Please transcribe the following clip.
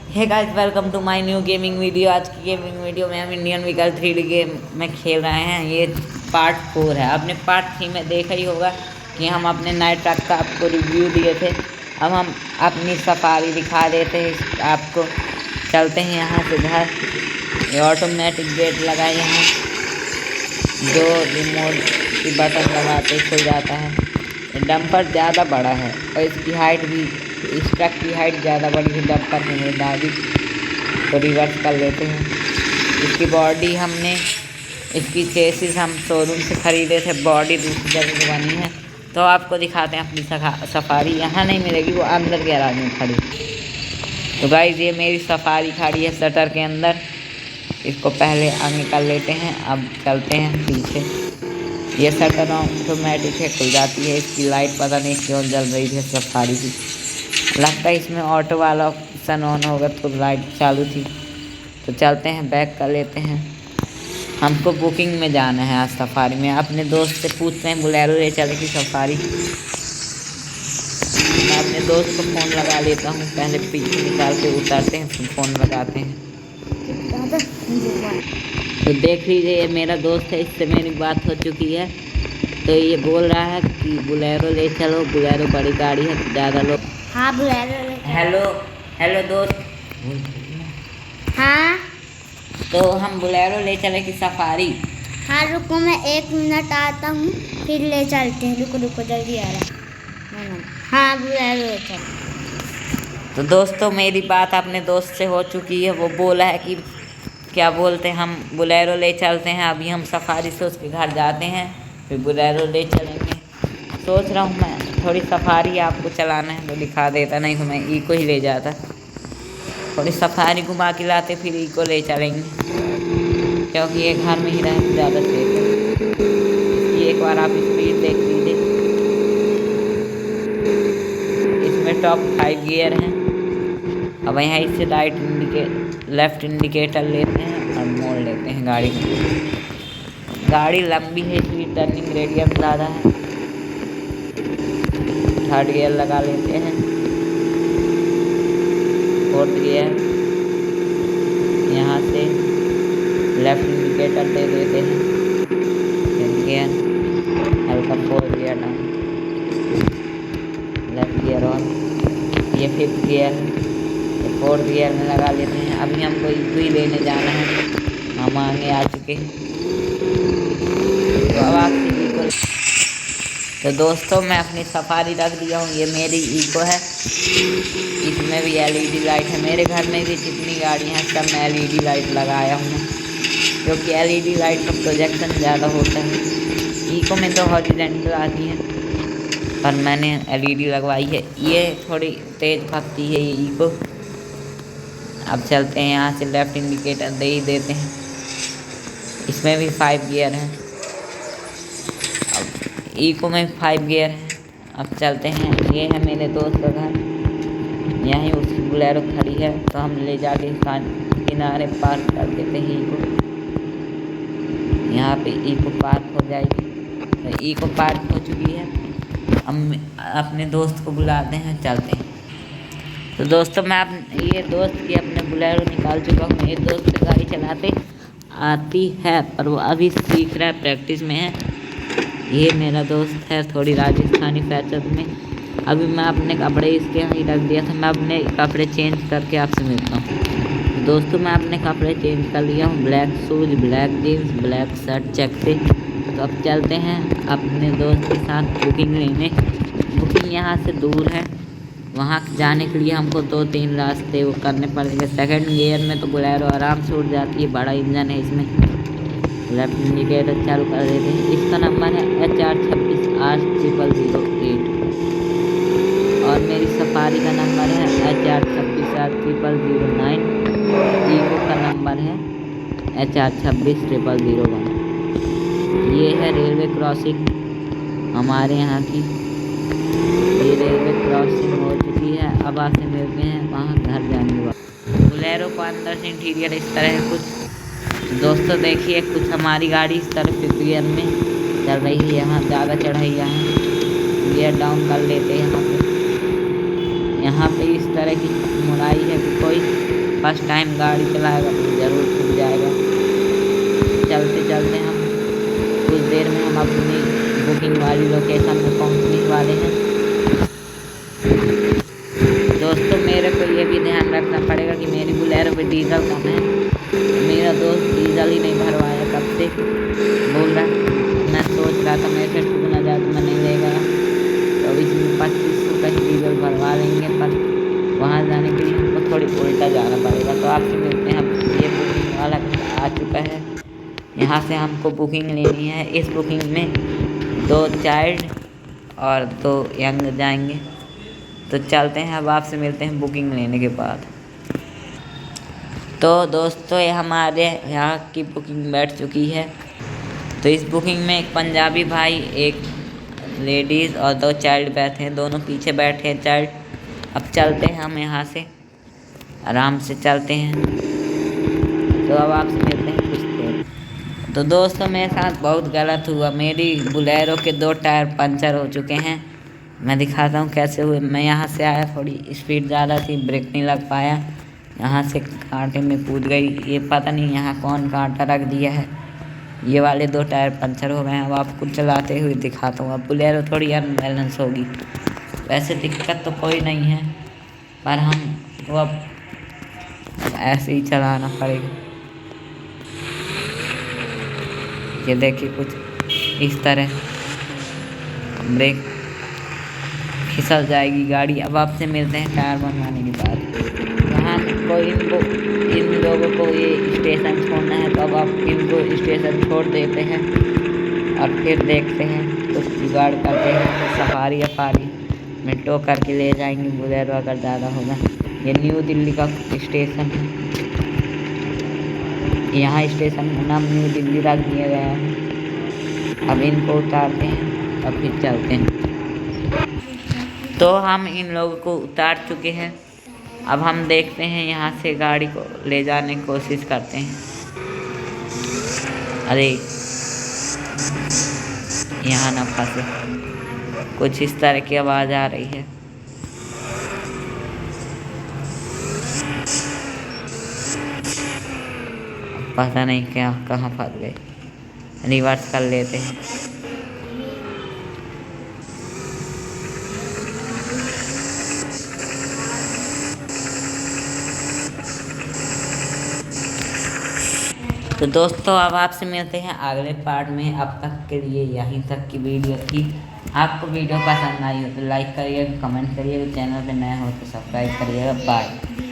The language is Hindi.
Hey guys, welcome to my new gaming video. आज की गेमिंग वीडियो में हम इंडियन व्हीकल 3D गेम में खेल रहे हैं। ये पार्ट 4 है। आपने पार्ट 3 में देखा ही होगा कि हम अपने नए ट्रक का आपको रिव्यू दिए थे। अब हम अपनी सफारी दिखा देते हैं आपको। चलते हैं यहाँ से घर। ये ऑटोमेटिक गेट लगा है यहाँ, जो रिमोट की बटन लगाते ही खुल जाता है। डंपर ज़्यादा बड़ा है और इसकी हाइट भी, इस ट्रक की हाइट ज़्यादा बड़ी है डंपर के मुताबिक। तो रिवर्स कर लेते हैं। इसकी बॉडी हमने, इसकी चेसिस हम शोरूम से ख़रीदे थे, बॉडी दूसरी जगह से बनी है। तो आपको दिखाते हैं अपनी सफारी। यहाँ नहीं मिलेगी, वो अंदर गैराज में खड़ी। तो गाइस, ये मेरी सफारी खड़ी है शटर के अंदर। इसको पहले आगे कर लेते हैं। अब चलते हैं पीछे। ये शटर ऑटोमेटिक है, खुल जाती है। इसकी लाइट पता नहीं क्यों जल रही है सफारी की। लगता है इसमें ऑटो वाला ऑप्शन ऑन होगा तो लाइट चालू थी। तो चलते हैं, बैक कर लेते हैं। हमको बुकिंग में जाना है आज सफारी में। अपने दोस्त से पूछते हैं बोलेरो ले चलेगी सफारी। मैं अपने दोस्त को फ़ोन लगा लेता हूँ। पहले पीछे निकाल के उतारते हैं, फिर फ़ोन लगाते हैं। तो देख लीजिए, ये मेरा दोस्त है, इससे मेरी बात हो चुकी है। तो ये बोल रहा है कि बोलेरो ले चलो, बोलेरो बड़ी गाड़ी है तो ज़्यादा लोग। हाँ, बोलेरो ले चलो। हेलो हेलो दोस्त। हाँ तो हम बोलेरो ले चले कि सफारी? हाँ, रुको, मैं 1 मिनट आता हूँ, फिर ले चलते हैं। रुको रुको, जल्दी आ रहा। हाँ, बोलेरो ले चलो। तो दोस्तों, मेरी बात अपने दोस्त से हो चुकी है। वो बोला है कि क्या बोलते हैं, हम बोलेरो ले चलते हैं। अभी हम सफारी से उसके घर जाते हैं, फिर बोलेरो ले चलेंगे। सोच रहा हूँ मैं थोड़ी सफारी आपको चलाना है तो दिखा देता, नहीं तो मैं इको ही ले जाता। थोड़ी सफारी घुमा के लाते, फिर इको ले चलेंगे, क्योंकि ये घर में ही रहना ज़्यादा सेफ है। इसकी एक बार आप स्पीड देख लीजिए। इसमें टॉप 5 गियर हैं। अब यहाँ इससे लेफ्ट इंडिकेटर लेते हैं और मोड़ लेते हैं गाड़ी में। गाड़ी लंबी है इसलिए टर्निंग रेडियस ज़्यादा है। 3rd गियर लगा लेते हैं, 4th गियर। यहाँ से लेफ्ट इंडिकेटर दे देते हैं, 5th गियर, हल्का 4th gear down, left gear on. ये 5th गियर, ये 4th गियर में लगा लेते हैं। अभी हमको इको ही लेने जाना है, हम आगे आ चुके हैं। तो अब आपसे इको। तो दोस्तों, मैं अपनी सफारी रख दिया हूँ। ये मेरी इको है, इसमें भी LED लाइट है। मेरे घर में भी जितनी गाड़ियाँ हैं सब में LED लाइट लगाया हूँ, क्योंकि LED लाइट का प्रोजेक्शन ज़्यादा होता है। इको में तो हॉरिजॉन्टल आती है, पर मैंने LED लगवाई है। ये थोड़ी तेज़ भागती है ये इको। अब चलते हैं, यहाँ से लेफ्ट इंडिकेटर दे ही देते हैं। इसमें भी 5 गियर हैं, अब इको में 5 गियर है। अब चलते हैं। ये है मेरे दोस्त का घर, यहीं उसकी बोलेरो खड़ी है, तो हम ले जाके किनारे पार्क कर देते हैं इको। यहाँ पे इको पार्क हो जाएगी। तो इको पार्क हो चुकी है। हम अपने दोस्त को बुलाते हैं, चलते हैं। तो दोस्तों, ये दोस्त की अपने बोलेरो निकाल चुका हूँ। ये दोस्त गाड़ी चलाते आती है, पर वो अभी सीख रहा है, प्रैक्टिस में है। ये मेरा दोस्त है, थोड़ी राजस्थानी फैशन में। अभी मैं अपने कपड़े इसके यहाँ ही रख दिया था। मैं अपने कपड़े चेंज करके आपसे मिलता हूँ। दोस्तों, मैं अपने कपड़े चेंज कर लिया हूँ। Black shoes, black jeans, black shirt check से। तो अब चलते हैं अपने दोस्त के साथ बुकिंग लेने। बुकिंग यहाँ से दूर है, वहाँ जाने के लिए हमको 2-3 रास्ते वो करने पड़ेंगे। 2nd गियर में तो बोलेरो आराम से उठ जाती है, बड़ा इंजन है इसमें। लेफ्ट इंडिकेटर चालू कर देते हैं। इसका नंबर है HR26R0008 और मेरी सफारी का नंबर है HR26R0009। इको का नंबर है HR260001। ये है रेलवे क्रॉसिंग हमारे यहाँ की। ये रेलवे क्रॉसिंग हो चुकी है। अब आपसे मिलते हैं वहाँ घर जाने के बाद। बोलेरो को अंदर से इंटीरियर इस तरह है कुछ। दोस्तों देखिए, कुछ हमारी गाड़ी इस तरह 5th गियर में चल रही है। यहाँ ज़्यादा चढ़ाइयाँ हैं, गियर डाउन कर लेते हैं। यहाँ पे इस तरह की मुड़ाई है कि कोई फर्स्ट टाइम गाड़ी चलाएगा तो ज़रूर छूट जाएगा। चलते चलते हम कुछ देर में हम अपनी बुकिंग वाली लोकेशन में पहुंचने वाले हैं। दोस्तों मेरे को ये भी ध्यान रखना पड़ेगा कि मेरी बोलेरो में डीजल कम है। मेरा दोस्त डीजल ही नहीं भरवाया कब से, बोल रहा मैं सोच रहा था मैं से टूटना जाए तो मैं नहीं ले गया, तो इसमें 2500 का ही डीजल भरवा लेंगे, पर वहाँ जाने के लिए हमको थोड़ी उल्टा जाना पड़ेगा। तो आपसे मिलते हैं। ये बुकिंग वाला आ चुका है, यहाँ से हमको बुकिंग लेनी है। इस बुकिंग में 2 चाइल्ड और 2 यंग जाएंगे। तो चलते हैं, अब आपसे मिलते हैं बुकिंग लेने के बाद। तो दोस्तों ये हमारे यहाँ की बुकिंग बैठ चुकी है। तो इस बुकिंग में एक पंजाबी भाई, एक लेडीज़ और 2 चाइल्ड बैठे हैं, दोनों पीछे बैठे हैं चाइल्ड। अब चलते हैं हम यहाँ से, आराम से चलते हैं। तो अब आपसे मिलते हैं कुछ देर। तो दोस्तों मेरे साथ बहुत गलत हुआ, मेरी बोलेरो के 2 टायर पंचर हो चुके हैं। मैं दिखाता हूँ कैसे हुए। मैं यहाँ से आया, थोड़ी स्पीड ज़्यादा थी, ब्रेक नहीं लग पाया, यहाँ से कांटे में कूद गई। ये पता नहीं यहाँ कौन कांटा रख दिया है, ये वाले 2 टायर पंचर हो गए हैं। अब आपको चलाते हुए दिखाता हूँ। अब बोलेरो थोड़ी अनबैलेंस होगी, वैसे दिक्कत तो कोई नहीं है, पर हमको अब ऐसे ही चलाना पड़ेगा। ये देखिए कुछ इस तरह ब्रेक फिसल जाएगी गाड़ी। अब आपसे मिलते हैं टायर बनवाने के बाद। यहाँ को इन लोगों को ये स्टेशन छोड़ना है, तो अब आप इनको स्टेशन छोड़ देते हैं और फिर देखते हैं कुछ जुगाड़ करते हैं। सफारी में टो करके ले जाएंगे बोलेरो अगर ज़्यादा होगा। ये न्यू दिल्ली का स्टेशन है, यहाँ स्टेशन का नाम न्यू दिल्ली रख दिया गया है। अब इनको उतारते हैं और फिर चलते हैं। तो हम इन लोगों को उतार चुके हैं। अब हम देखते हैं, यहाँ से गाड़ी को ले जाने की कोशिश करते हैं। अरे यहाँ ना फंसे, कुछ इस तरह की आवाज़ आ रही है। पता नहीं क्या कहाँ फंस गए, रिवर्स कर लेते हैं। तो दोस्तों अब आपसे मिलते हैं अगले पार्ट में। अब तक के लिए यहीं तक की वीडियो थी। आपको वीडियो पसंद आई हो तो लाइक करिएगा, कमेंट करिएगा, चैनल पे नया हो तो सब्सक्राइब करिएगा। बाय।